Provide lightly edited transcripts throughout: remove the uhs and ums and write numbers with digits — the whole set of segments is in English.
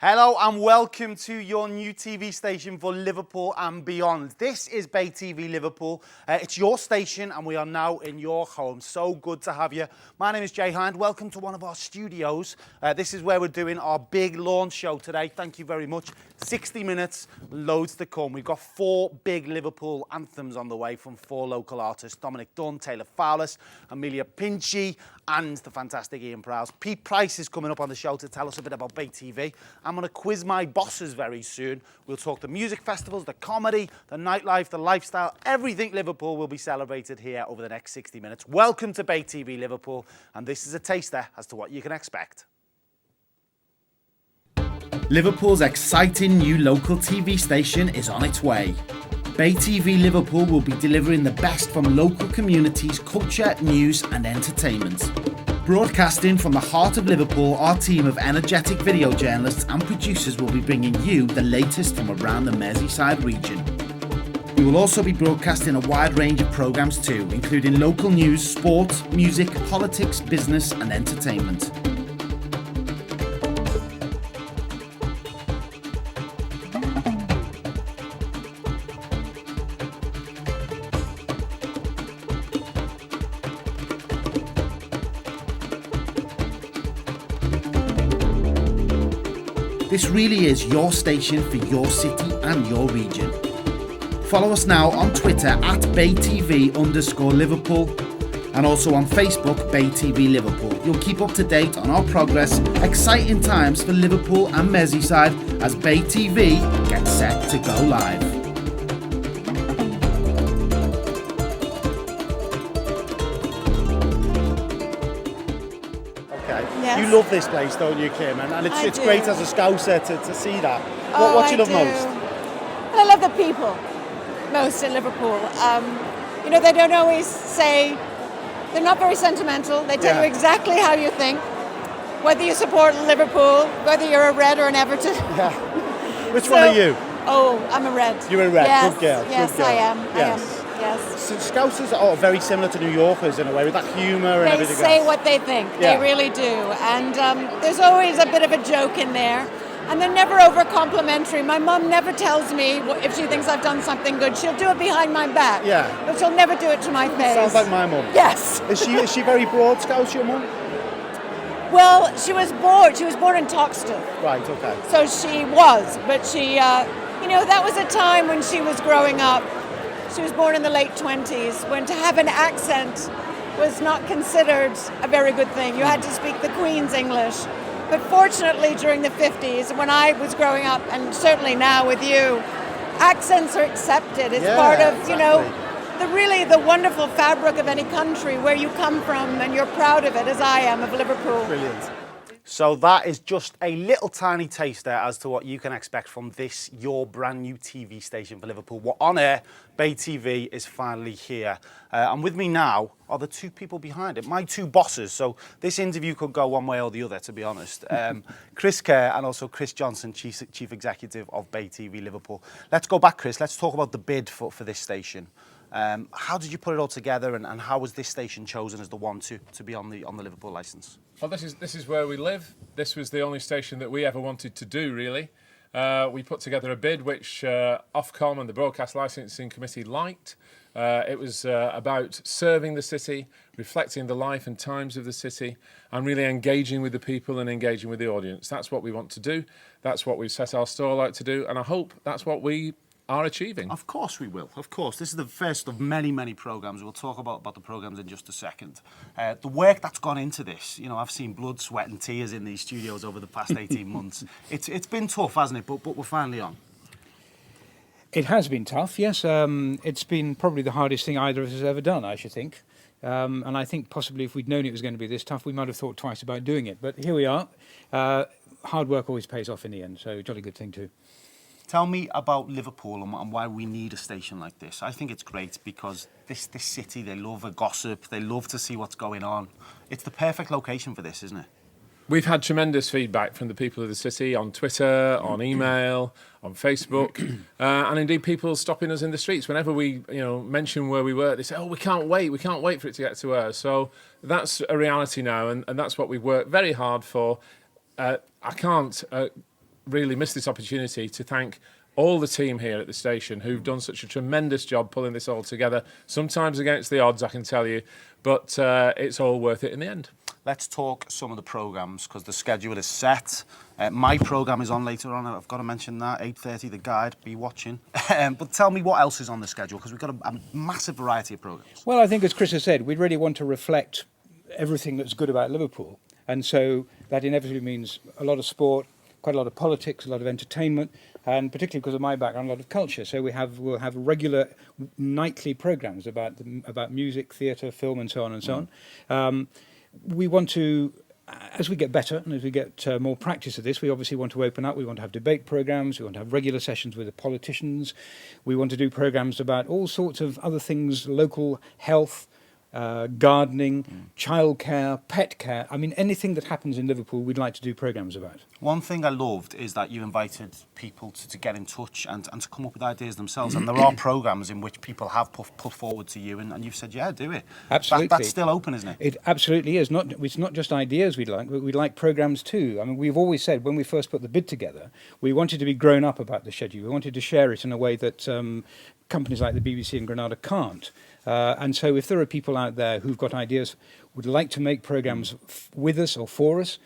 Hello and welcome to your new TV station for Liverpool and beyond. This is Bay TV Liverpool. It's your station and we are now in your home. So good to have you. My name is Jay Hynd. Welcome to one of our studios. This is where we're doing our big launch show today. Thank you very much. 60 minutes, loads to come. We've got 4 big Liverpool anthems on the way from 4 local artists. Dominic Dun, Taylor Fowlis, Amo Pinchy and the fantastic Prow. Pete Price is coming up on the show to tell us a bit about Bay TV. I'm going to quiz my bosses very soon. We'll talk the music festivals, the comedy, the nightlife, the lifestyle, everything Liverpool will be celebrated here over the next 60 minutes. Welcome to Bay TV Liverpool, and this is a taster as to what you can expect. Liverpool's exciting new local TV station is on its way. Bay TV Liverpool will be delivering the best from local communities, culture, news and entertainment. Broadcasting from the heart of Liverpool, our team of energetic video journalists and producers will be bringing you the latest from around the Merseyside region. We will also be broadcasting a wide range of programmes too, including local news, sport, music, politics, business and entertainment. This really is your station for your city and your region. Follow us now on Twitter at BayTV_Liverpool and also on Facebook, Bay TV Liverpool. You'll keep up to date on our progress. Exciting times for Liverpool and Merseyside as Bay TV gets set to go live. Yes. You love this place, don't you, Kim? And it's great as a Scouser to see that. What do you love most? Well, I love the people most in Liverpool. You know, they don't always say, they're not very sentimental. They tell you exactly how you think, whether you support Liverpool, whether you're a Red or an Everton. Yeah. Which one are you? Oh, I'm a Red. You're a Red, yes, good girl. Yes, good girl. I am. Yes. I am. Yes. So Scousers are very similar to New Yorkers in a way, with that humour and everything else. They say what they think. Yeah. They really do. And there's always a bit of a joke in there. And they're never over-complimentary. My mum never tells me if she thinks I've done something good. She'll do it behind my back. Yeah. But she'll never do it to my face. Sounds like my mum. Yes. Is she very broad Scouse, your mum? Well, she was born in Toxteth. Right, okay. So she was, but she, you know, that was a time when she was growing up. She was born in the late 20s, when to have an accent was not considered a very good thing. You had to speak the Queen's English. But fortunately, during the 50s, when I was growing up, and certainly now with you, accents are accepted. It's part of, you know, the wonderful fabric of any country, where you come from, and you're proud of it, as I am, of Liverpool. Brilliant. So that is just a little tiny taster as to what you can expect from this, your brand new TV station for Liverpool. We're on air. Bay TV is finally here. And with me now are the 2 people behind it, my 2 bosses. So this interview could go one way or the other, to be honest. Chris Kerr and also Chris Johnson, Chief Executive of Bay TV Liverpool. Let's go back, Chris. Let's talk about the bid for this station. How did you put it all together, and how was this station chosen as the one to be on the Liverpool licence? Well, this is where we live. This was the only station that we ever wanted to do, really. We put together a bid which Ofcom and the Broadcast Licensing Committee liked. It was about serving the city, reflecting the life and times of the city, and really engaging with the people and engaging with the audience. That's what we want to do. That's what we've set our stall out to do, and I hope that's what we are achieving. Of course we will, of course. This is the first of many, many programmes. We'll talk about the programmes in just a second. The work that's gone into this, you know, I've seen blood, sweat and tears in these studios over the past 18 months. It's been tough, hasn't it? But we're finally on. It has been tough, yes. It's been probably the hardest thing either of us has ever done, I should think. And I think possibly if we'd known it was going to be this tough, we might have thought twice about doing it. But here we are. Hard work always pays off in the end, so jolly good thing too. Tell me about Liverpool and why we need a station like this. I think it's great because this city, they love a gossip, they love to see what's going on. It's the perfect location for this, isn't it? We've had tremendous feedback from the people of the city on Twitter, on email, on Facebook, and indeed people stopping us in the streets. Whenever we mention where we were, they say, oh, we can't wait for it to get to us. So that's a reality now, and that's what we've worked very hard for. I can't really miss this opportunity to thank all the team here at the station who've done such a tremendous job pulling this all together, sometimes against the odds, I can tell you, but it's all worth it in the end. Let's talk some of the programmes, because the schedule is set. My programme is on later on. I've got to mention that, 8:30, The Guide. Be watching. But tell me what else is on the schedule, because we've got a massive variety of programmes. Well, I think, as Chris has said, we really want to reflect everything that's good about Liverpool. And so that inevitably means a lot of sport, quite a lot of politics, a lot of entertainment, and particularly because of my background, a lot of culture. So we'll have regular nightly programmes about music, theatre, film, and so on and so on. We want to, as we get better and as we get more practice of this, we obviously want to open up. We want to have debate programmes. We want to have regular sessions with the politicians. We want to do programmes about all sorts of other things, local health, gardening, childcare, pet care. I mean, anything that happens in Liverpool, we'd like to do programmes about. One thing I loved is that you invited people to get in touch and to come up with ideas themselves. And there are programmes in which people have put forward to you, and you've said, yeah, do it. Absolutely. That's still open, isn't it? It absolutely is. It's not just ideas we'd like, but we'd like programmes too. I mean, we've always said when we first put the bid together, we wanted to be grown up about the schedule. We wanted to share it in a way that companies like the BBC and Granada can't. And so if there are people out there who've got ideas, would like to make programmes with us or for us,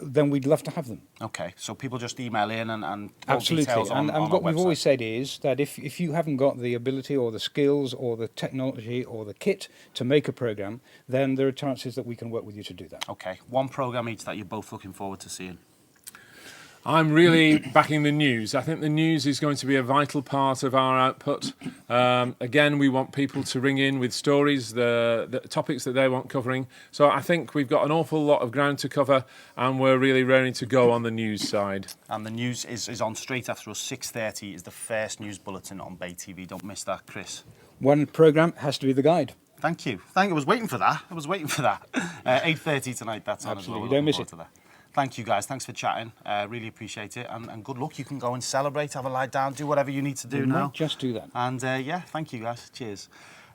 then we'd love to have them. Okay, so people just email in and absolutely. details on And our what we've website. always said is that if you haven't got the ability or the skills or the technology or the kit to make a programme, then there are chances that we can work with you to do that. Okay, one programme each that you're both looking forward to seeing. I'm really backing the news. I think the news is going to be a vital part of our output. Again, we want people to ring in with stories, the topics that they want covering. So I think we've got an awful lot of ground to cover, and we're really raring to go on the news side. And the news is on straight after us. 6:30 is the first news bulletin on Bay TV. Don't miss that, Chris. One programme has to be The Guide. Thank you. I was waiting for that. 8:30 tonight, that's on as well. Absolutely, don't miss it. Thank you, guys. Thanks for chatting. Really appreciate it. And good luck. You can go and celebrate, have a lie down, do whatever you need to do now. Just do that. And yeah, thank you, guys. Cheers.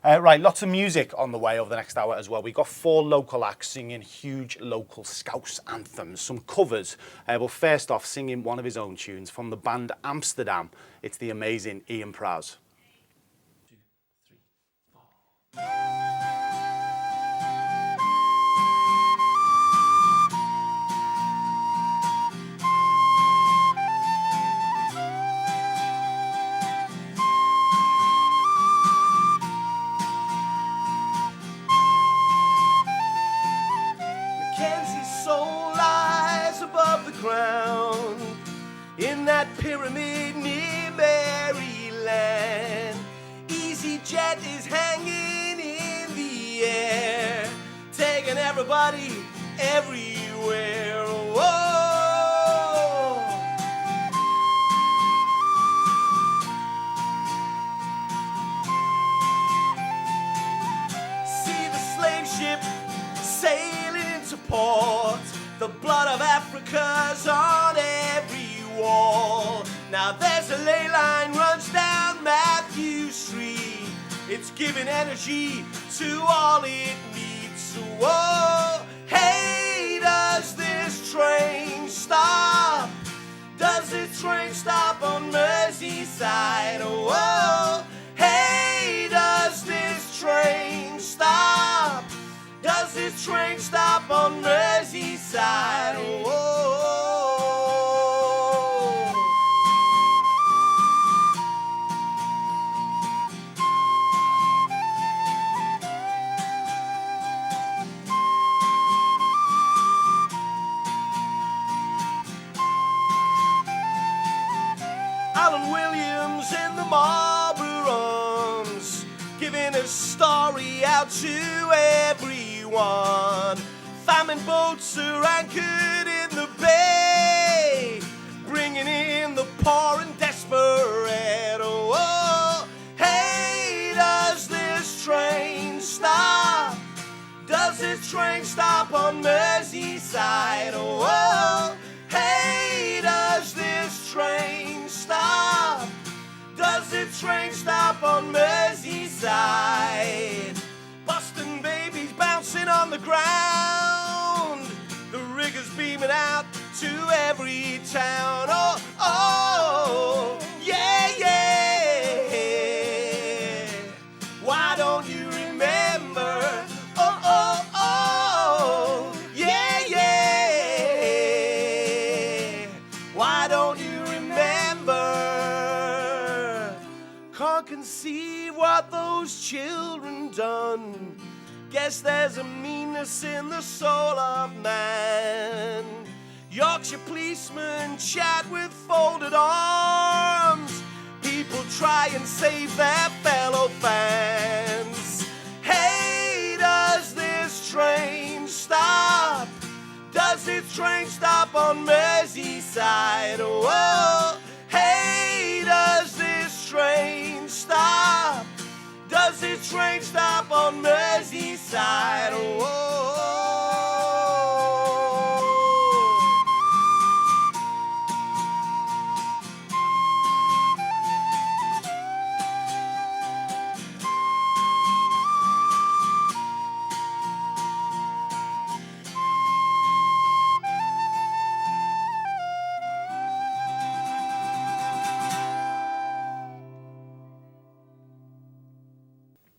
Right, lots of music on the way over the next hour as well. We've got 4 local acts singing huge local Scouse anthems, some covers. But first off, singing one of his own tunes from the band Amsterdam. It's the amazing Ian Prowse. 1, 2, 3, 4. In that pyramid near Maryland, EasyJet is hanging in the air, taking everybody everywhere. Whoa! See the slave ship sailing into port. The blood of Africa's on every wall. Now there's a ley line runs down Matthew Street. It's giving energy to all it needs. Whoa, hey, does this train stop? Does this train stop on Merseyside? Whoa, hey, does this train stop? Does this train stop on Merseyside? Whoa. Alan Williams in the Marlborough Arms, giving a story out to everyone. Famine boats are anchored in the bay, bringing in the poor and desperate. Oh, hey, does this train stop? Does this train stop on Merseyside? Oh, hey, does this train stop? Does this train stop on Merseyside? Boston babies bouncing on the ground, the riggers beaming out to every town. Oh, oh, yeah, yeah. Why don't you remember? Oh, oh, oh, yeah, yeah. Why don't you remember? Can't conceive what those children done. Guess there's a meanness in the soul of man. Yorkshire policemen chat with folded arms. People try and save their fellow fans. Hey, does this train stop? Does this train stop on Merseyside? Whoa. Hey, does this train stop? Does this train stop on Merseyside? Whoa.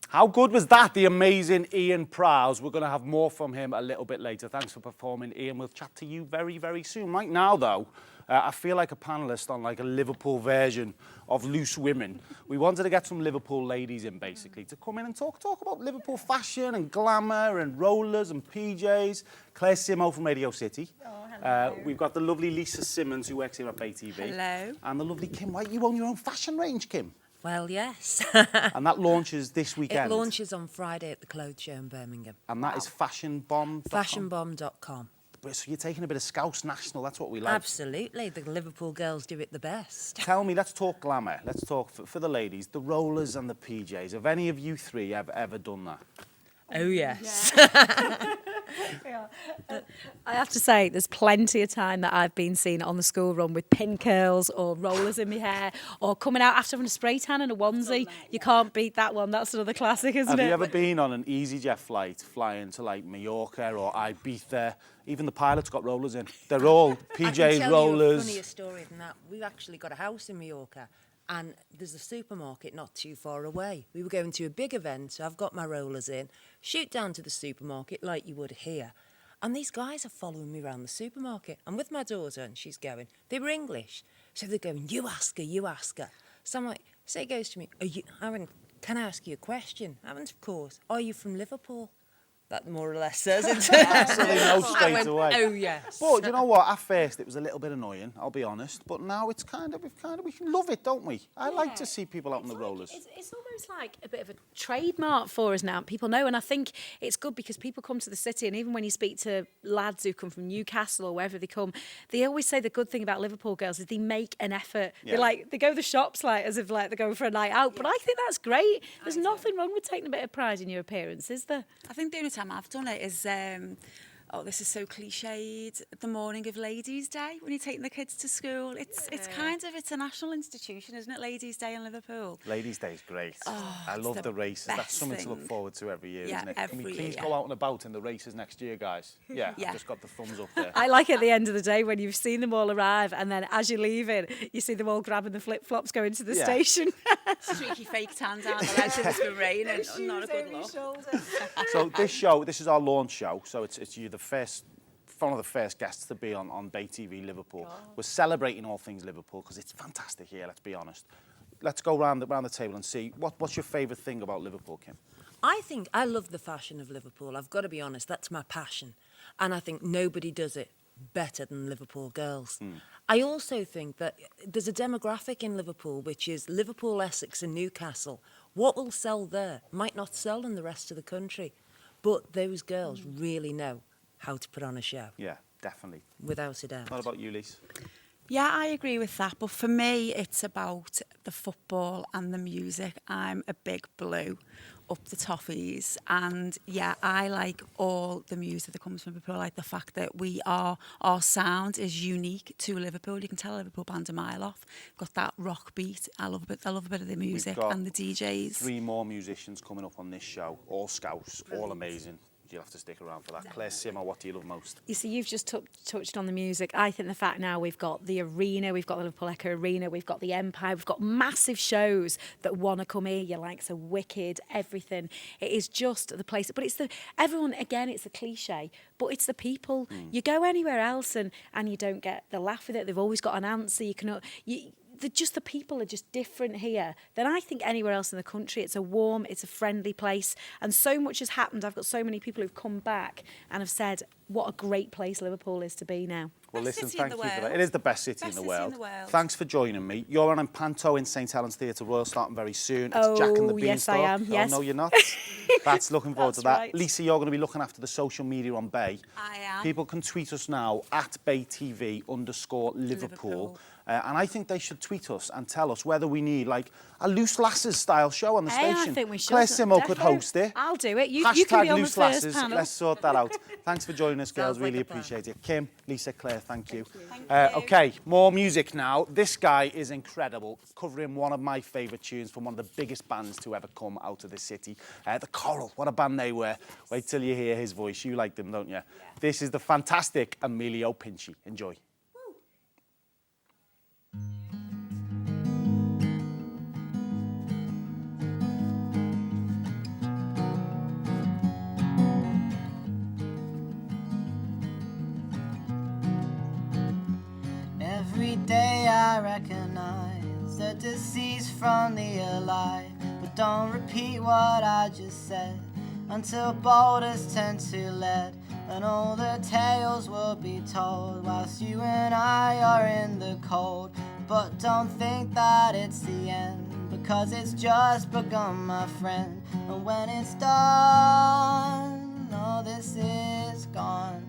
How good was that? The amazing Ian Prowse. We're going to have more from him a little bit later. Thanks for performing, Ian. We'll chat to you very, very soon. Right now, though, I feel like a panellist on like a Liverpool version of Loose Women. We wanted to get some Liverpool ladies in, basically, to come in and talk about Liverpool fashion and glamour and rollers and PJs. Claire Simo from Radio City. Oh, hello. We've got the lovely Lisa Simmons, who works here at Bay TV. Hello. And the lovely Kim White. You own your own fashion range, Kim. Well, yes. And that launches this weekend. It launches on Friday at the Clothes Show in Birmingham. And that is fashionbomb.com. Fashionbomb.com. So you're taking a bit of Scouse National, that's what we like. Absolutely. The Liverpool girls do it the best. Tell me, let's talk glamour. Let's talk, for the ladies, the rollers and the PJs. Have any of you three ever done that? Oh, yes. Yeah. I have to say, there's plenty of time that I've been seen on the school run with pin curls or rollers in my hair or coming out after having a spray tan and a onesie. You can't beat that one. That's another classic, isn't it? Have you ever been on an EasyJet flight flying to like Mallorca or Ibiza? Even the pilots got rollers in. They're all PJs, I can tell rollers. you a funnier story than that. We've actually got a house in Mallorca and there's a supermarket not too far away. We were going to a big event, so I've got my rollers in, shoot down to the supermarket like you would here. And these guys are following me around the supermarket. I'm with my daughter and she's going. They were English. So they're going, you ask her, you ask her. So I'm like, so he goes to me, can I ask you a question? I went, of course. Are you from Liverpool? That more or less says it. So they know straight away. Oh, yes. But you know what? At first, it was a little bit annoying, I'll be honest. But now it's we can love it, don't we? I like to see people out on the rollers. It's almost like a bit of a trademark for us now. People know, and I think it's good because people come to the city, and even when you speak to lads who come from Newcastle or wherever they come, they always say the good thing about Liverpool girls is they make an effort. Yeah. They go to the shops like as if like they're going for a night out. But I think that's great. There's nothing wrong with taking a bit of pride in your appearance, is there? I think the only time I've done it is, this is so cliched, the morning of Ladies' Day, when you're taking the kids to school. It's a national institution, isn't it, Ladies' Day in Liverpool? Ladies' Day is great. Oh, I it's love the races. That's best something to look thing. forward to every year, Yeah, isn't it? Can we every please year. go out and about in the races next year, guys? Yeah, Yeah. I've just got the thumbs up there. I like at the end of the day when you've seen them all arrive and then as you're leaving, you see them all grabbing the flip-flops going to the Yeah. station. Streaky fake tan down the legs if it's been raining. Not a good look. So this is our launch show. So it's you, one of the first guests to be on Bay TV Liverpool. We're celebrating all things Liverpool because it's fantastic here, let's be honest. Let's go round the table and see, what's your favourite thing about Liverpool, Kim? I love the fashion of Liverpool. I've got to be honest, that's my passion. And I think nobody does it better than Liverpool girls. I also think that there's a demographic in Liverpool which is Liverpool, Essex and Newcastle. What will sell there might not sell in the rest of the country. But those girls really know how to put on a show. Yeah, definitely. Without a doubt. What about you, Lise? Yeah, I agree with that. But for me, it's about the football and the music. I'm a big Blue, up the toffees. And yeah, I like all the music that comes from Liverpool. I like the fact that our sound is unique to Liverpool. You can tell a Liverpool band a mile off. Got that rock beat. I love a bit of the music got and the DJs. 3 more musicians coming up on this show, all Scouse, all amazing. you'll have to stick around for that. Claire Simmer, what do you love most? You see, you've just touched on the music. I think the fact now we've got the arena, we've got the Liverpool Echo Arena, we've got the Empire, we've got massive shows that want to come here. Your likes of Wicked, everything. It is just the place. But it's everyone, again, it's a cliche, but it's the people. You go anywhere else and you don't get the laugh with it. They've always got an answer. The people are just different here than I think anywhere else in the country. It's a warm, it's a friendly place, and so much has happened. I've got so many people who've come back and have said what a great place Liverpool is to be now. Well, Best listen, city in thank the you for that. world. It is the best city in the world. Thanks for joining me. You're on in Panto in St Helens Theatre Royal starting very soon. It's Jack and the Beanstalk. Yes, I am. Yes. Oh, no, you're not. That's looking forward to that. Right. Lisa, you're going to be looking after the social media on Bay. I am. People can tweet us now at BayTV_Liverpool. And I think they should tweet us and tell us whether we need like a Loose Lasses style show on the Hey, station. I think we should. Claire Simo could host it. I'll do it. You can be on the Loose first Lasses. panel. Let's sort that out. Thanks for joining us, girls. Sounds like Really a plan. appreciate it. Kim, Lisa, Claire, thank you. Thank you. Okay, more music now. This guy is incredible, covering one of my favourite tunes from one of the biggest bands to ever come out of this city. The Coral, what a band they were. Wait till you hear his voice. You like them, don't you? Yeah. This is the fantastic Amo Pinchy. Enjoy. Every day I recognize the deceased from the alive, but don't repeat what I just said until boulders turn to lead, and all the tales will be told whilst you and I are in the cold. But don't think that it's the end, because it's just begun, my friend. And when it's done, all this is gone.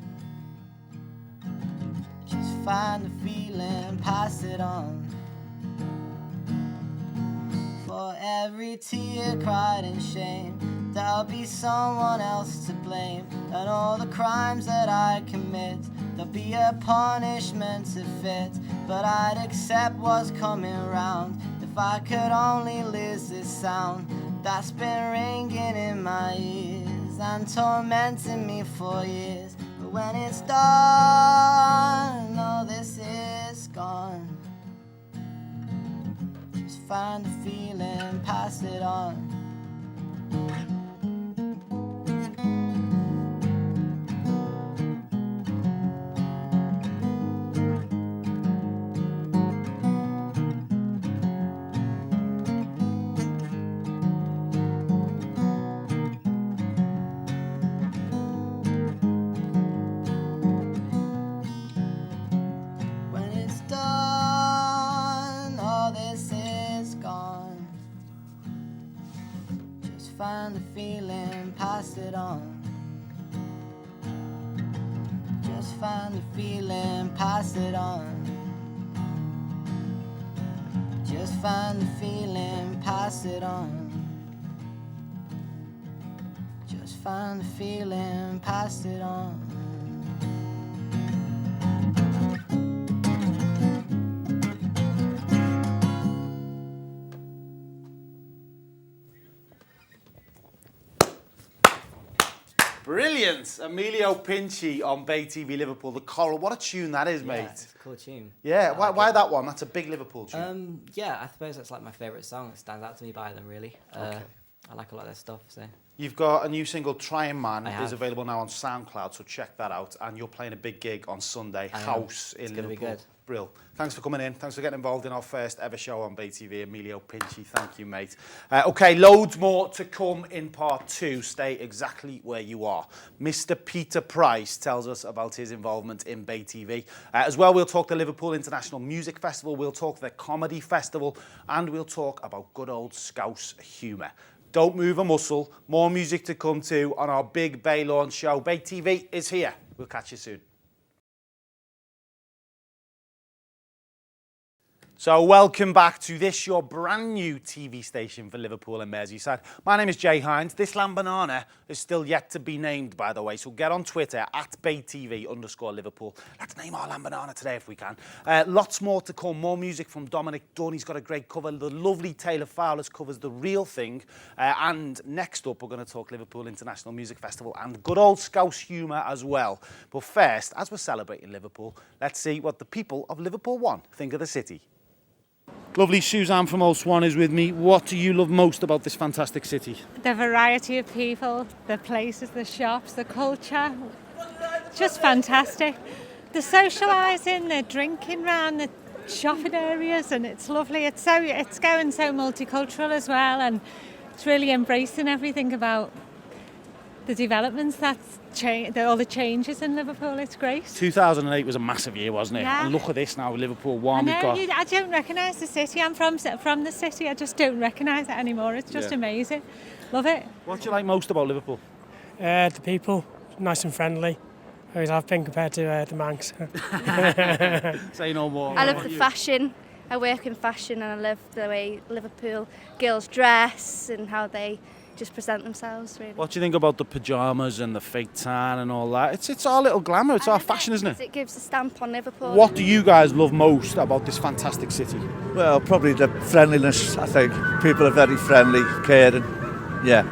Just find the feeling, pass it on. For every tear cried in shame, there'll be someone else to blame. And all the crimes that I commit, there'll be a punishment to fit. But I'd accept what's coming round if I could only lose this sound that's been ringing in my ears and tormenting me for years. But when it's done, all this is gone. Just find the feeling, pass it on. Find the feeling, pass it on. Just find the feeling, pass it on. Just find the feeling, pass it on. Just find the feeling, pass it on. Brilliant. Amo Pinchy on Bay TV Liverpool. The Coral. What a tune that is, mate. Yeah, it's a cool tune. Yeah, why that one? That's a big Liverpool tune. Yeah, I suppose that's like my favourite song. It stands out to me by them, really. I like a lot of their stuff, so... You've got a new single, Trying Man, I is have. available now on SoundCloud, so check that out. And you're playing a big gig on Sunday, House in It's gonna Liverpool. be good. Brill. Thanks for coming in. Thanks for getting involved in our first ever show on Bay TV. Amo Pinchy, thank you, mate. Okay, loads more to come in part 2. Stay exactly where you are. Mr. Peter Price tells us about his involvement in Bay TV. As well, we'll talk the Liverpool International Music Festival, we'll talk the Comedy Festival, and we'll talk about good old Scouse humour. Don't move a muscle. More music to come to on our big Bay launch show. Bay TV is here. We'll catch you soon. So welcome back to this, your brand new TV station for Liverpool and Merseyside. My name is Jay Hynd. This lamb banana is still yet to be named, by the way, so get on Twitter at BayTV_Liverpool. Let's name our lamb banana today if we can. Lots more to come, more music from Dominic Dun. He's got a great cover. The lovely Taylor Fowler's covers The Real Thing. And next up, we're going to talk Liverpool International Music Festival and good old Scouse humour as well. But first, as we're celebrating Liverpool, let's see what the people of Liverpool 1 think of the city. Lovely Suzanne from Old Swan is with me. What do you love most about this fantastic city? The variety of people, the places, the shops, the culture. Just fantastic. The socialising, the drinking round, the shopping areas, and it's lovely. It's going so multicultural as well, and it's really embracing everything about the developments that's all the changes in Liverpool. It's great. 2008 was a massive year, wasn't it? Yeah. And look at this now, Liverpool 1. I know, I don't recognise the city. I'm from the city. I just don't recognise it anymore. It's just amazing. Love it. What do you like most about Liverpool? The people, nice and friendly. Always have been compared to the Manx. Say no more. I love the fashion. I work in fashion and I love the way Liverpool girls dress and how they just present themselves, really. What do you think about the pyjamas and the fake tan and all that? It's our little glamour, it's our fashion, isn't it? It gives a stamp on Liverpool. What do you guys love most about this fantastic city? Well, probably the friendliness, I think. People are very friendly, caring, yeah.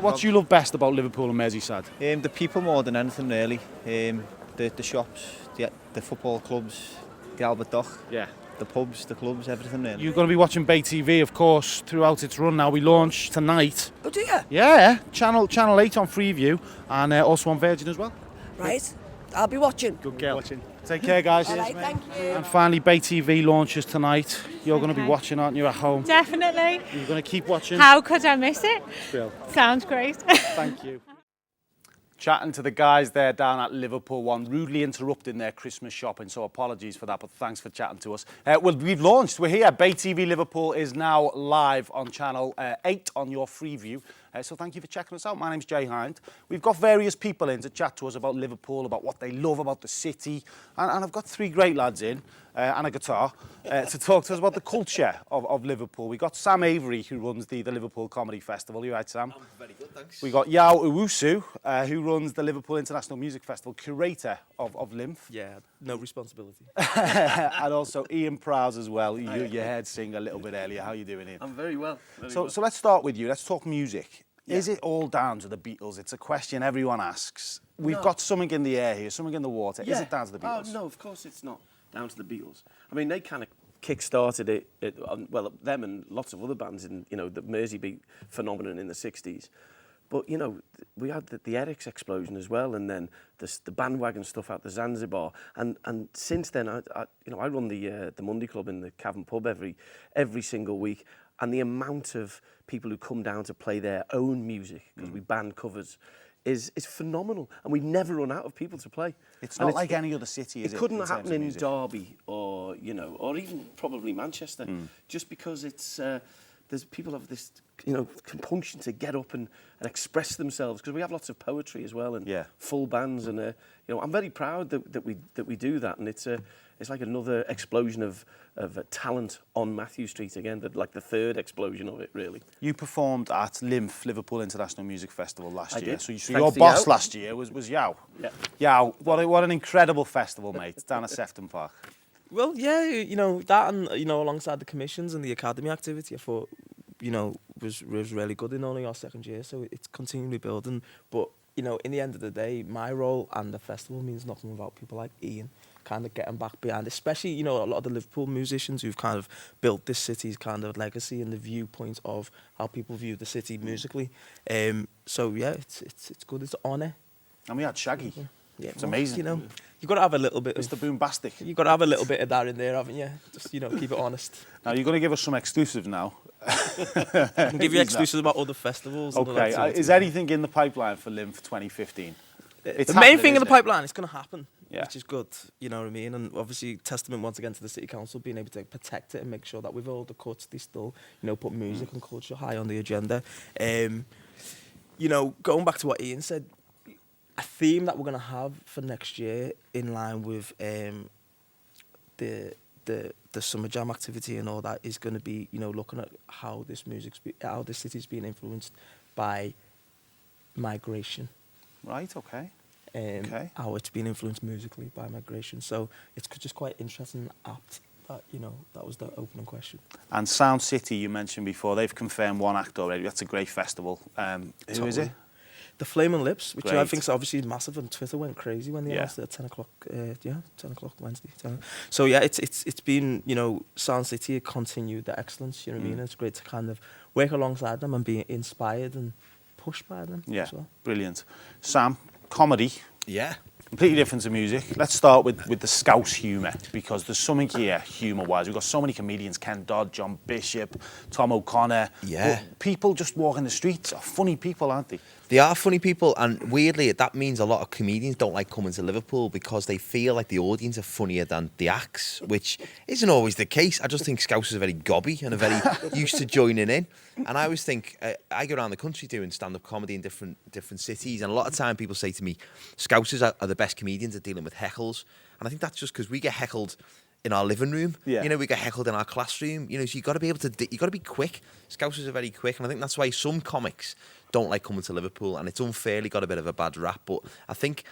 What do you love best about Liverpool and Merseyside? The people more than anything, really. The shops, the football clubs, the Albert Dock. Yeah. The pubs, the clubs, everything really. You're going to be watching Bay TV, of course, throughout its run now. We launch tonight. Oh, do you? Yeah, Channel 8 on Freeview and also on Virgin as well. Right, I'll be watching. Good girl. Take care, guys. All right, thank you. And finally, Bay TV launches tonight. You're going to be watching, aren't you, at home? Definitely. You're going to keep watching? How could I miss it? Bill. Sounds great. Thank you. Chatting to the guys there down at Liverpool 1, rudely interrupting their Christmas shopping, so apologies for that, but thanks for chatting to us. Well, we've launched, we're here. Bay TV Liverpool is now live on Channel 8 on your Freeview. So thank you for checking us out. My name's Jay Hynd. We've got various people in to chat to us about Liverpool, about what they love about the city. And I've got three great lads in, and a guitar, to talk to us about the culture of Liverpool. We've got Sam Avery, who runs the Liverpool Comedy Festival. You right, Sam? I'm very good, thanks. We've got Yao Owusu, who runs the Liverpool International Music Festival, curator of LIMF. Yeah, no responsibility. And also Ian Prowse as well. You heard sing a little bit earlier. How are you doing, Ian? I'm very well. So let's start with you. Let's talk music. Yeah. Is it all down to the Beatles? It's a question everyone asks. We've got something in the air here, something in the water. Yeah. Is it down to the Beatles? Oh, no, of course it's not down to the Beatles. I mean, they kind of kick-started it, well, them and lots of other bands in, the Merseybeat phenomenon in the 60s. But, we had the Erics explosion as well, and then the bandwagon stuff out the Zanzibar. And since then, I run the Monday Club in the Cavern Pub every single week. And the amount of people who come down to play their own music, because we band covers, is phenomenal. And we never run out of people to play. It's not like any other city, is it? It couldn't happen in Derby or, or even probably Manchester, just because it's... there's people have this, compunction to get up and express themselves, because we have lots of poetry as well and full bands, and I'm very proud that we do that, and it's like another explosion of talent on Matthew Street again, like the third explosion of it, really. You performed at LIMF, Liverpool International Music Festival last year. Did. So your boss last year was Yao. Yeah. Yao, what an incredible festival, mate, down at Sefton Park. Well, yeah, that and, alongside the commissions and the academy activity, I thought, was really good in only our second year, so it's continually building. But, in the end of the day, my role and the festival means nothing without people like Ian kind of getting back behind, especially, a lot of the Liverpool musicians who've kind of built this city's kind of legacy and the viewpoint of how people view the city musically. So, yeah, it's good, it's an honour. And we had Shaggy. Yeah, it's amazing. You've got to have a little bit of... Mr. Boombastic. You've got to have a little bit of that in there, haven't you? Just, keep it honest. Now, you're going to give us some exclusives now. I can give you exclusives about other festivals. Okay, and is anything in the pipeline for LIMF 2015? The main thing in the pipeline is going to happen, which is good, you know what I mean? And obviously, testament once again to the City Council being able to protect it and make sure that with all the cuts, they still, put music and culture high on the agenda. Going back to what Ian said, a theme that we're going to have for next year in line with the the summer jam activity and all that is going to be, you know, looking at how this how this city's being influenced by migration. Right. Okay. How it's been influenced musically by migration. So it's just quite interesting and apt that, you know, that was the opening question. And Sound City, you mentioned before, they've confirmed one act already. That's a great festival. Who is it? The Flaming Lips, which I Great. think is obviously massive, and Twitter went crazy when they Yeah. announced it at 10 o'clock. 10 o'clock Wednesday. So yeah, it's been, you know, Sound City continued the excellence. You know what I mean? It's great to kind of work alongside them and be inspired and pushed by them. Yeah, as well. brilliant. Sam, comedy. Yeah. Completely different to music. Let's start with the Scouse humour, because there's something here humour-wise. We've got so many comedians: Ken Dodd, John Bishop, Tom O'Connor. Yeah. But people just walking the streets are funny people, aren't they? They are funny people, and weirdly, that means a lot of comedians don't like coming to Liverpool because they feel like the audience are funnier than the acts, which isn't always the case. I just think Scousers are very gobby and are very used to joining in. And I always think, I go around the country doing stand-up comedy in different cities, and a lot of time people say to me, Scousers are the best comedians at dealing with heckles. And I think that's just because we get heckled in our living room. Yeah. You know, we get heckled in our classroom. You know, so you got to be able to, you got to be quick. Scousers are very quick, and I think that's why some comics don't like coming to Liverpool, and it's unfairly got a bit of a bad rap. But I think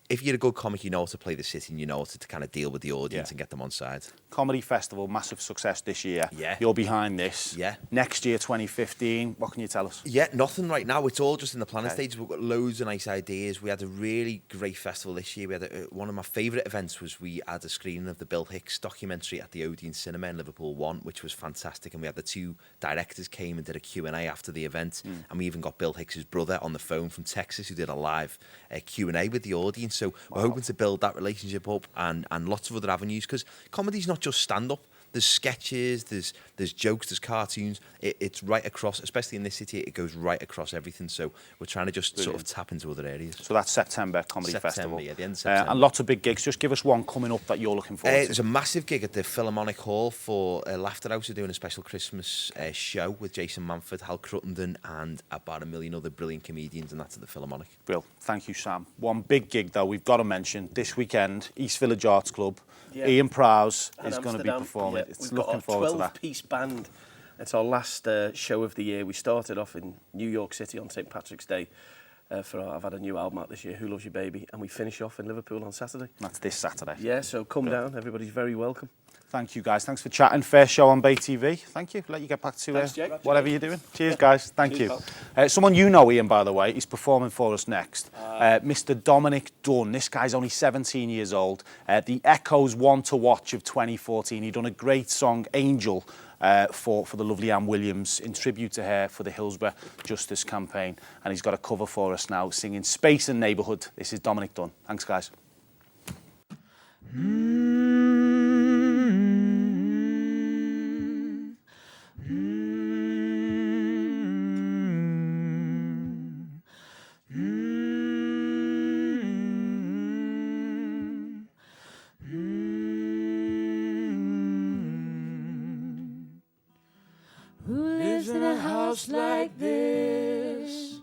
if you're a good comic, you know how to play the city and you know how to kind of deal with the audience and get them on side. Comedy Festival, massive success this year. Yeah. You're behind this. Yeah. Next year, 2015, what can you tell us? Yeah, nothing right now. It's all just in the planning Okay. stage. We've got loads of nice ideas. We had a really great festival this year. We had one of my favourite events was we had a screening of the Bill Hicks documentary at the Odeon Cinema in Liverpool 1, which was fantastic. And we had the two directors came and did a Q&A after the event. And we even got Bill Hicks' brother on the phone from Texas who did a live Q&A with the audience. So we're hoping to build that relationship up and lots of other avenues, because comedy's not just stand-up. There's sketches, there's jokes, there's cartoons. It's right across, especially in this city, it goes right across everything. So we're trying to just sort of tap into other areas. So that's September Comedy Festival. Yeah, the end of September. And lots of big gigs. Just give us one coming up that you're looking forward to. There's a massive gig at the Philharmonic Hall for Laughter House. We're doing a special Christmas show with Jason Manford, Hal Cruttenden, and about 1 million other brilliant comedians, and that's at the Philharmonic. Brill. Thank you, Sam. One big gig, though, we've got to mention this weekend, East Village Arts Club. Yeah. Ian Prowse And is going to be Amsterdam, performing. yeah. It's We've got looking a forward to that. 12-piece band. It's our last show of the year. We started off in New York City on St. Patrick's Day. I've had a new album out this year, Who Loves You Baby, and we finish off in Liverpool on Saturday. That's this Saturday. Yeah, so come down. Everybody's very welcome. Thank you, guys. Thanks for chatting. First show on Bay TV. Thank you. Let you get back to Thanks, Jake. whatever you're doing. Cheers, guys. Thank you. Someone you know, Ian, by the way, he's performing for us next. Mr. Dominic Dun. This guy's only 17 years old. The Echoes One to Watch of 2014. He done a great song, Angel, for the lovely Anne Williams, in tribute to her for the Hillsborough Justice Campaign. And he's got a cover for us now, singing Space and Neighbourhood. This is Dominic Dun. Thanks, guys. Who lives in a house like this?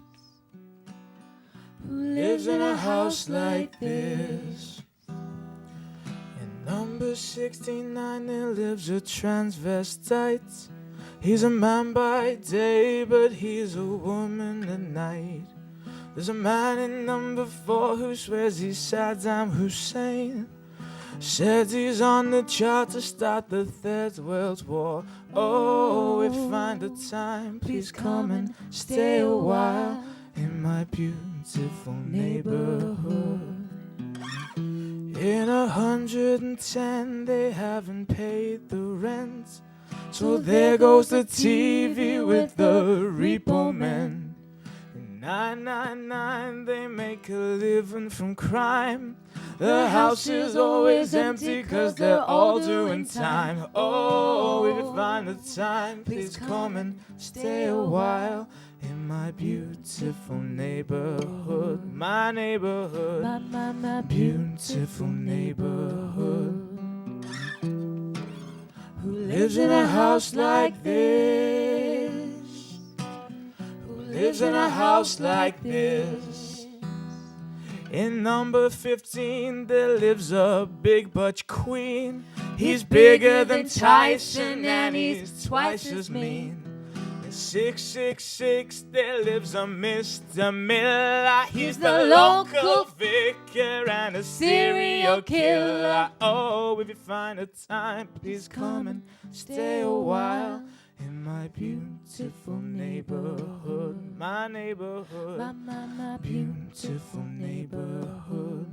Who lives in a house like this? In number 69 there lives a transvestite. He's a man by day, but he's a woman at night. There's a man in number 4 who swears he's Saddam Hussein. Said he's on the chart to start the Third World War. Oh, if you find the time, please come and stay a while in my beautiful neighborhood. In 110 they haven't paid the rent, so there goes the TV with the repo men. In 999 they make a living from crime. The house is always empty 'cause they're all doing time. Oh, if you find the time, please come and stay a while in my beautiful neighborhood. My neighborhood, my beautiful neighborhood. Who lives in a house like this? Who lives in a house like this? In number 15 there lives a big butch queen. He's bigger than Tyson and he's twice as mean. In 666 there lives a Mr. Miller. He's the local vicar and a serial killer. Oh, if you find a time, please come and stay a while in my beautiful neighborhood, my neighborhood, my beautiful neighborhood.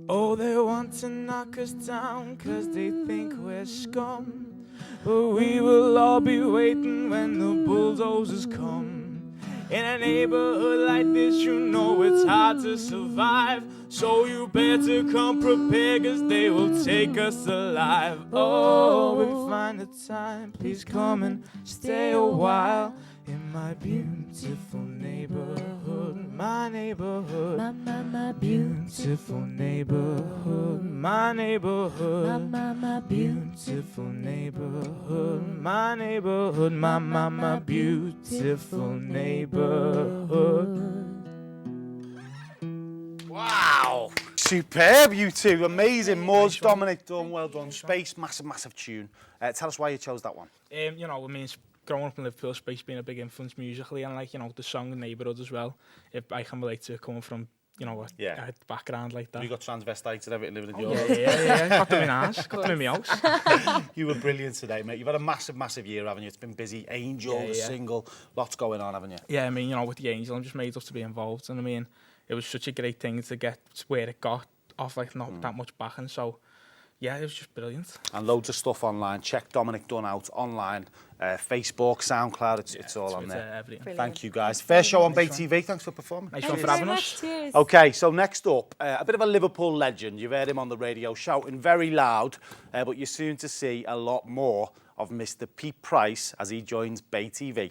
Oh, they want to knock us down 'cause they think we're scum, but we will all be waiting when the bulldozers come. In a neighborhood like this, you know it's hard to survive, so you better come prepared 'cause they will take us alive. Oh, if you find the time, please come and stay a while in my beautiful neighborhood, my neighborhood, my beautiful neighborhood, my neighborhood, my beautiful neighborhood, my neighborhood, my beautiful neighborhood. Wow! Superb, you two. Amazing. Moors, Dominic Dun, well done. Space, massive, massive tune. Tell us why you chose that one. You know, I mean, growing up in Liverpool, Space being a big influence musically, and like, you know, the song Neighbourhood as well. If I can relate to it coming from, you know, a background like that. You got transvestites and everything living in Oh, yours. yeah. Got them in ours, got them in my house. You were brilliant today, mate. You've had a massive, massive year, haven't you? It's been busy. Angel, the single, lots going on, haven't you? Yeah, I mean, you know, with the Angel, I'm just made up to be involved, and I mean, it was such a great thing to get to where it got off, like, not that much backing, so yeah, it was just brilliant. And loads of stuff online. Check Dominic Dun out online. Facebook, SoundCloud, it's all on there. Everything. Thank you, guys. First show on Bay TV. Thanks for performing. Nice one for having us. Okay, so next up, a bit of a Liverpool legend. You've heard him on the radio shouting very loud, but you're soon to see a lot more of Mr. Pete Price as he joins Bay TV.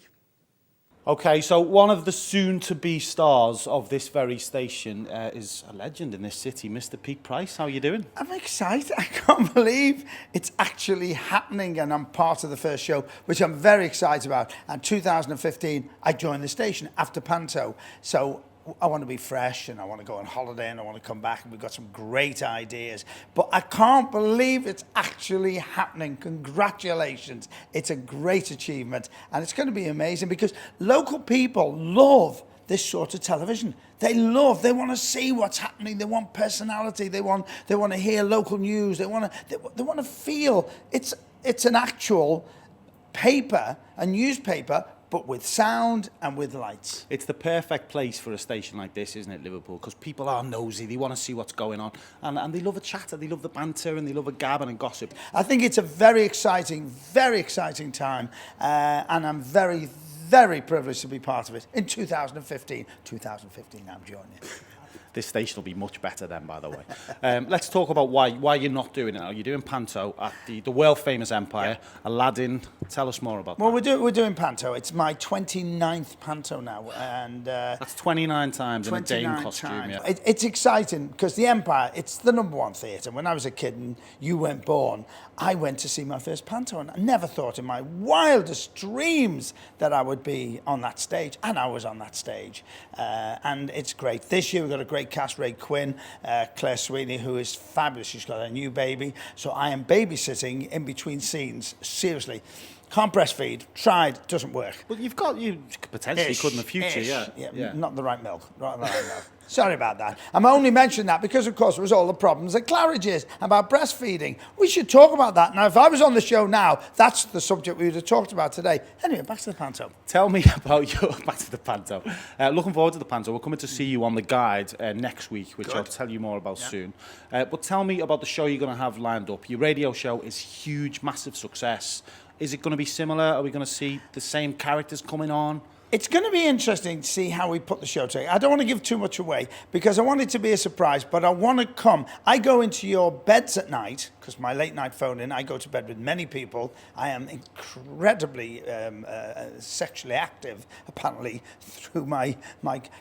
Okay, so one of the soon-to-be stars of this very station is a legend in this city, Mr. Pete Price. How are you doing? I'm excited. I can't believe it's actually happening and I'm part of the first show, which I'm very excited about. And 2015, I joined the station after Panto. So I want to be fresh and I want to go on holiday and I want to come back and we've got some great ideas. But I can't believe it's actually happening. Congratulations. It's a great achievement and it's going to be amazing because local people love this sort of television. They want to see what's happening. They want personality. They want to hear local news. They want to feel it's an actual paper, a newspaper, but with sound and with lights. It's the perfect place for a station like this, isn't it, Liverpool? Because people are nosy, they want to see what's going on, and they love a chatter, they love the banter, and they love a gabbing and gossip. I think it's a very exciting time, and I'm very, very privileged to be part of it. In 2015, I'm joining. This station will be much better then, by the way. Let's talk about why you're not doing it now. You're doing Panto at the world-famous Empire. Yeah. Aladdin, tell us more about that. Well, we're doing Panto. It's my 29th Panto now. And that's 29 times in a Dane costume, yeah. It's exciting because the Empire, it's the #1 theatre. When I was a kid and you weren't born, I went to see my first Panto and I never thought in my wildest dreams that I would be on that stage. And I was on that stage. And it's great. This year we've got a great cast, Ray Quinn, Claire Sweeney, who is fabulous. She's got a new baby. So I am babysitting in between scenes. Seriously. Can't breastfeed. Tried. Doesn't work. Well, you potentially could in the future, yeah. Not the right milk. Not the right milk. Sorry about that. I'm only mentioning that because, of course, there was all the problems at Claridge's about breastfeeding. We should talk about that. Now, if I was on the show now, that's the subject we would have talked about today. Anyway, back to the Panto. Tell me about back to the Panto. Looking forward to the Panto. We're coming to see you on the guide next week, which I'll tell you more about soon. But tell me about the show you're going to have lined up. Your radio show is huge, massive success. Is it going to be similar? Are we going to see the same characters coming on? It's going to be interesting to see how we put the show together. I don't want to give too much away because I want it to be a surprise, but I want to come. I go into your beds at night, because my late night phone in, I go to bed with many people. I am incredibly sexually active, apparently, through my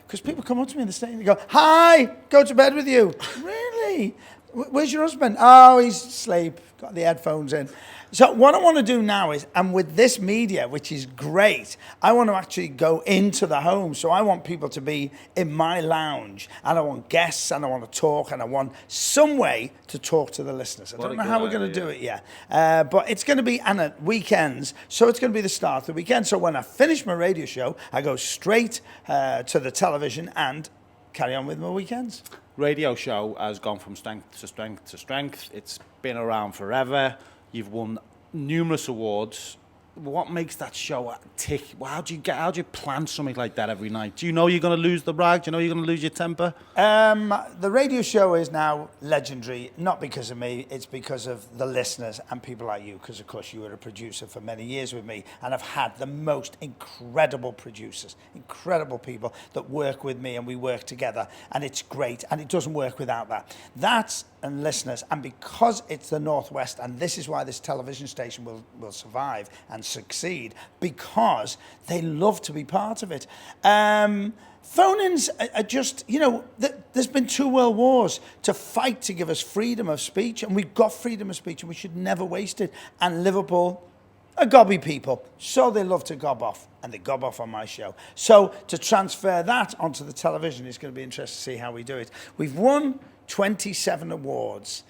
because people come up to me in the station and they go, "Hi, go to bed with you." Really? Where's your husband? Oh, he's asleep. Got the headphones in. So what I want to do now is, and with this media, which is great, I want to actually go into the home. So I want people to be in my lounge, and I want guests, and I want to talk, and I want some way to talk to the listeners. I don't know how we're going to do it yet, but it's going to be on weekends, so it's going to be the start of the weekend. So when I finish my radio show, I go straight to the television and carry on with my weekends. Radio show has gone from strength to strength to strength. It's been around forever. You've won numerous awards. What makes that show tick? How do you plan something like that every night? Do you know you're going to lose the brag? Do you know you're going to lose your temper? The radio show is now legendary, not because of me, it's because of the listeners and people like you, because of course you were a producer for many years with me, and I've had the most incredible producers, incredible people that work with me, and we work together, and it's great, and it doesn't work without that. That's and listeners, and because it's the Northwest, and this is why this television station will survive and succeed, because they love to be part of it. Phone-ins are just, there's been 2 world wars to fight to give us freedom of speech, and we've got freedom of speech, and we should never waste it. And Liverpool are gobby people, so they love to gob off, and they gob off on my show. So to transfer that onto the television is going to be interesting to see how we do it. We've won 27 awards,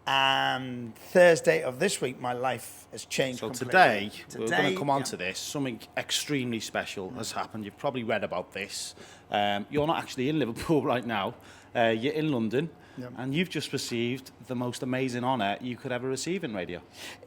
and Thursday of this week my life has changed completely. Today we're going to come on to this. Something extremely special has happened. You've probably read about this. You're not actually in Liverpool right now. You're in London. Yep. And you've just received the most amazing honour you could ever receive in radio.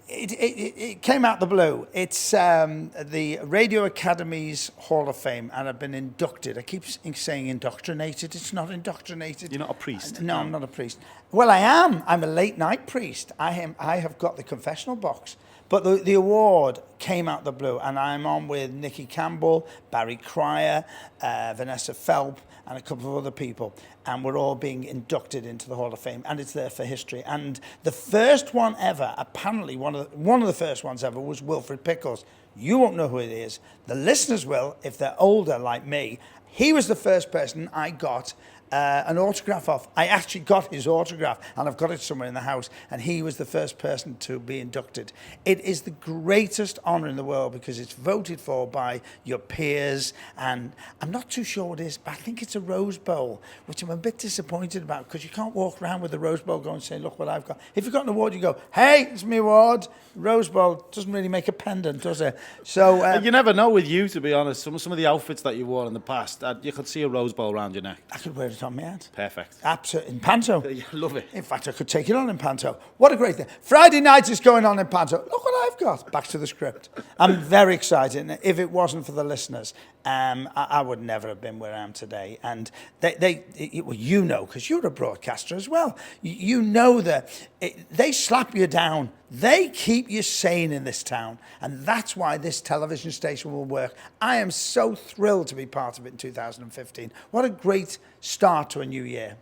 It came out the blue. It's the Radio Academy's Hall of Fame, and I've been inducted. I keep saying indoctrinated. It's not indoctrinated. You're not a priest? No, I'm not a priest. Well, I am. I'm a late night priest. I have got the confessional box. But the award came out the blue, and I'm on with Nicky Campbell, Barry Cryer, Vanessa Felp, and a couple of other people, and we're all being inducted into the Hall of Fame, and it's there for history. And the first one ever, apparently one of the first ones ever, was Wilfred Pickles. You won't know who it is. The listeners will, if they're older like me. He was the first person I got an autograph off. I actually got his autograph, and I've got it somewhere in the house, and he was the first person to be inducted. It is the greatest honour in the world because it's voted for by your peers, and I'm not too sure what it is, but I think it's a Rose Bowl, which I'm a bit disappointed about because you can't walk around with the Rose Bowl going and say, look what I've got. If you've got an award, you go, hey, it's my award. Rose Bowl doesn't really make a pendant, does it? So you never know with you, to be honest. Some of the outfits that you wore in the past, you could see a Rose Bowl around your neck. I could wear it on my head. Perfect. Absolutely. In panto. You love it. In fact, I could take it on in panto. What a great thing. Friday night is going on in panto. Look what I've got. Back to the script. I'm very excited. And if it wasn't for the listeners, I would never have been where I am today. And well, you know, because you're a broadcaster as well. You know that they slap you down. They keep you sane in this town. And that's why this television station will work. I am so thrilled to be part of it in 2015. What a great start to a new year.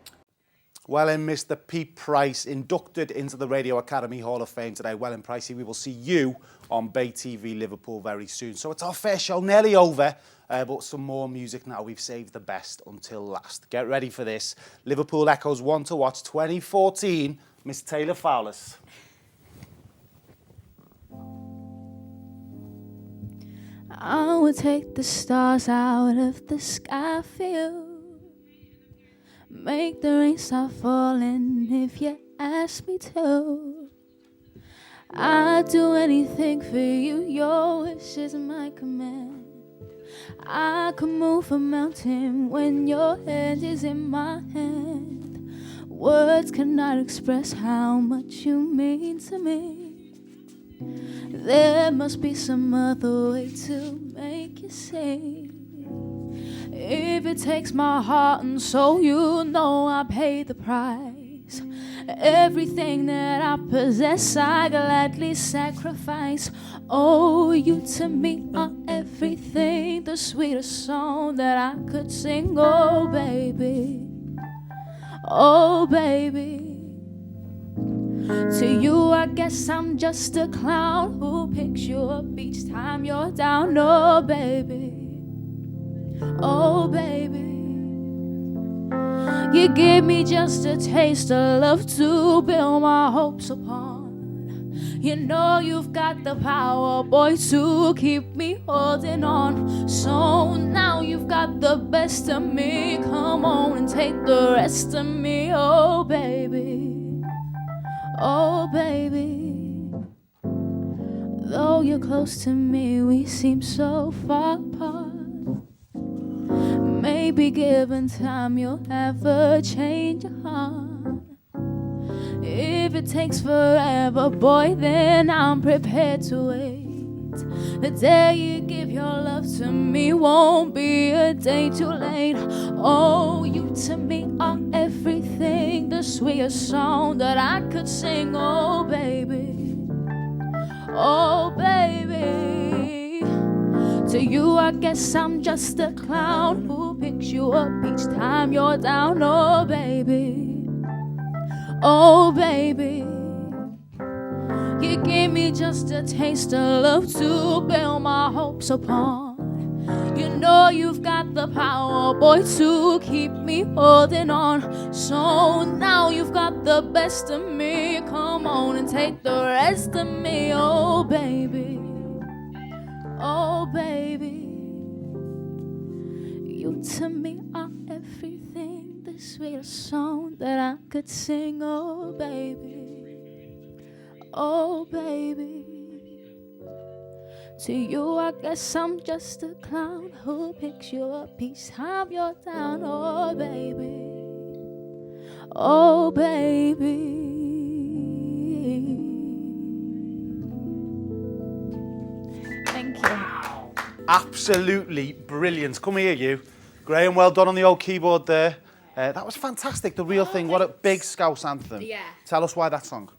Well, in Mr. Pete Price, inducted into the Radio Academy Hall of Fame today. Well, in Pricey, we will see you on Bay TV Liverpool very soon. So it's our first show nearly over, but some more music now. We've saved the best until last. Get ready for this. Liverpool Echoes One to Watch 2014, Miss Taylor Fowlers. I would take the stars out of the sky for you. Make the rain stop falling if you ask me to. I'd do anything for you, your wish is my command. I could move a mountain when your hand is in my hand. Words cannot express how much you mean to me. There must be some other way to make you see. If it takes my heart and soul, you know I pay the price. Everything that I possess, I gladly sacrifice. Oh, you to me are everything, the sweetest song that I could sing. Oh, baby, oh, baby. To you, I guess I'm just a clown who picks you up each time you're down. Oh, baby, oh, baby. You give me just a taste of love to build my hopes upon. You know you've got the power, boy, to keep me holding on. So now you've got the best of me. Come on and take the rest of me, oh baby, oh baby. Though you're close to me, we seem so far apart. Maybe given time, you'll ever change your heart. If it takes forever, boy, then I'm prepared to wait. The day you give your love to me won't be a day too late. Oh, you to me are everything, the sweetest song that I could sing. Oh, baby, oh, baby. To you, I guess I'm just a clown who picks you up each time you're down. Oh, baby, oh baby, you gave me just a taste of love to build my hopes upon. You know you've got the power, boy, to keep me holding on. So now you've got the best of me. Come on and take the rest of me, oh baby, oh baby. You to me are everything, the sweetest song that I could sing. Oh baby, oh baby. To you I guess I'm just a clown who picks you up each time you're down. Oh baby, oh baby. Thank you. Absolutely brilliant. Come here, you. Graham, well done on the old keyboard there. That was fantastic, the real thing. What a big Scouse anthem. Yeah. Tell us why that song.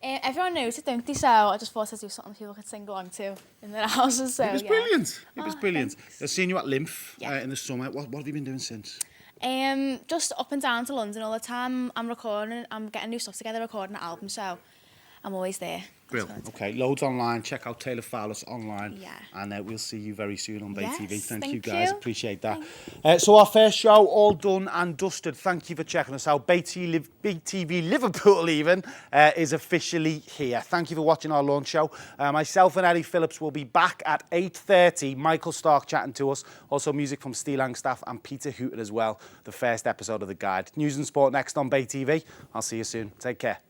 Everyone knows it, don't they? So I just thought I'd do something people could sing along to in their houses. So, It was brilliant. It was brilliant. Thanks. I've seen you at Lymph in the summer. What have you been doing since? Just up and down to London all the time. I'm getting new stuff together, recording an album, so I'm always there. Brilliant. Okay, loads online. Check out Taylor Fowler's online. Yeah. And we'll see you very soon on Bay Yes, TV. Thank you, thank guys. you. Appreciate that. So our first show, all done and dusted. Thank you for checking us out. Bay TV Liverpool even is officially here. Thank you for watching our launch show. Myself and Eddie Phillips will be back at 8:30. Michael Stark chatting to us. Also music from Steel Langstaff and Peter Hooton as well. The first episode of The Guide. News and sport next on Bay TV. I'll see you soon. Take care.